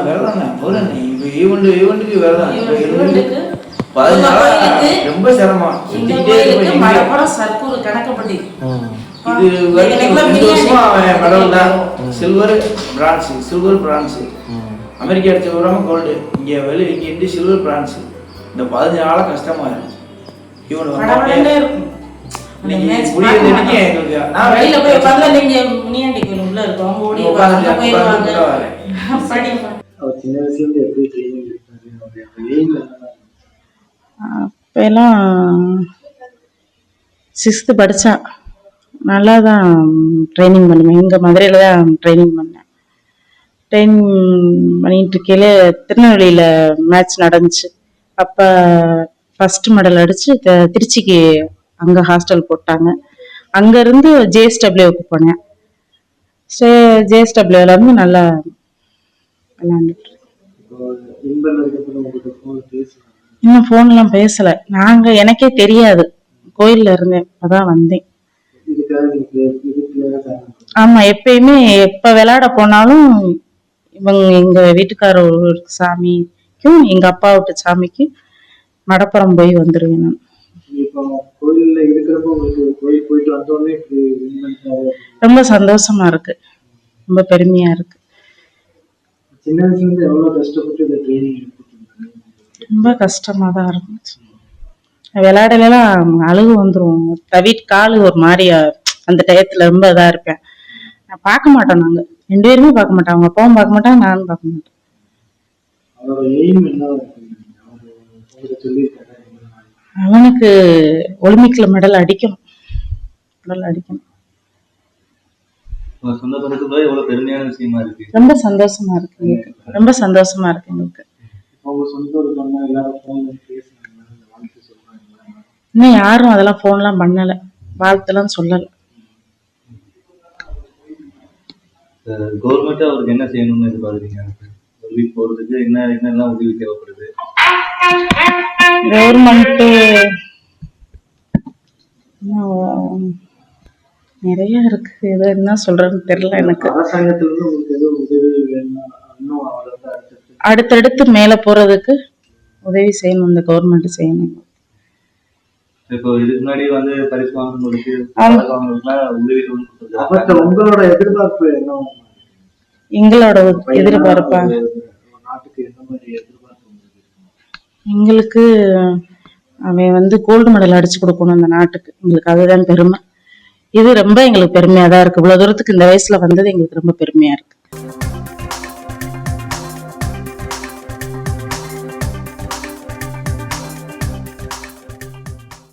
விரதாங்க பௌர்ணமி இப்போ ஈவெண்ட்டுக்கு விரதம் ரொம்ப சிரமம் சர்க்கூர் கணக்கப்பட்டி இது 2 வருஷமா மெடல் தான் சில்வர் பிரான்ஸ் அமெரிக்கா அடிச்ச விடாம கோல்டு இங்கே இங்கே சில்வர் பிரான்ஸ் இந்த 15 நாளா கஷ்டமா இருக்கும் அப்பெல்லாம் 6th படித்தேன். நல்லா தான் ட்ரைனிங் பண்ணுவேன். இங்கே மதுரையில் தான் ட்ரைனிங் பண்ணேன். ட்ரைனிங் பண்ணிட்டு இருக்கையில திருநெல்வேலியில் மேட்ச் நடந்துச்சு. அப்போ ஃபஸ்ட்டு மெடல் அடித்து திருச்சிக்கு அங்கே ஹாஸ்டல் போட்டாங்க. அங்கேருந்து ஜேஎஸ்டபிள்யூக்கு போனேன். ஜேஎஸ்டபிள்யூலேருந்து நல்லா விளையாண்டுட்டு. இன்னும் ஃபோன்லாம் பேசலை. எனக்கே தெரியாது, கோயிலில் இருந்தேன், அதான் வந்தேன். ஆமா, எப்பயுமே எப்ப விளையாட போனாலும் எங்க வீட்டுக்கார சாமிக்கும் எங்க அப்பா விட்டு சாமிக்கும் மடப்புறம் போய் வந்துருவேன் நான். ரொம்ப சந்தோஷமா இருக்கு, ரொம்ப பெருமையா இருக்கு. ரொம்ப கஷ்டமா தான் இருந்துச்சு. விளையாடலாம் அழுகு வந்துரும். தவிட்டு காலு ஒரு மாதிரியா அந்த டயத்துல ரொம்ப இதா இருப்பேன். நான் பார்க்க மாட்டோம், நாங்க 2 பேருமே பார்க்க மாட்டோம். அவங்க அப்பாவும் பார்க்க மாட்டாங்க, நானும் பார்க்க மாட்டேன். அவனுக்கு ஒலிம்பிக்ல மெடல் அடிக்கணும். ரொம்ப சந்தோஷமா இருக்கு எங்களுக்கு. ரொம்ப சந்தோஷமா இருக்கு எங்களுக்கு. இன்னும் யாரும் அதெல்லாம் போன்லாம் பண்ணல, வாழ்த்தெல்லாம் சொல்லல. கவர்மெண்ட் அவருக்கு என்ன செய்யணும்னு எதிர்பார்க்குறீங்க? போறதுக்கு என்னெல்லாம் உதவி தேவைப்படுது? கவர்மெண்ட் நிறைய இருக்கு, ஏதோ என்ன சொல்றேன்னு தெரியல எனக்கு. அடுத்தடுத்து மேல போறதுக்கு உதவி செய்யணும், இந்த கவர்மெண்ட் செய்யணும். இப்போ இதுக்கு முன்னாடி பரிசு வாங்குறவங்களுக்கு உங்களோட எதிர்பார்ப்பு என்ன? எங்களோட எதிர்பார்ப்பா, எங்களுக்கு அவன் கோல்டு மெடல் அடிச்சு கொடுக்கணும் இந்த நாட்டுக்கு. எங்களுக்கு அதுதான் பெருமை. இது ரொம்ப எங்களுக்கு பெருமையா தான் இருக்கு. இவ்வளவு தூரத்துக்கு இந்த வயசுல வந்தது எங்களுக்கு ரொம்ப பெருமையா இருக்கு.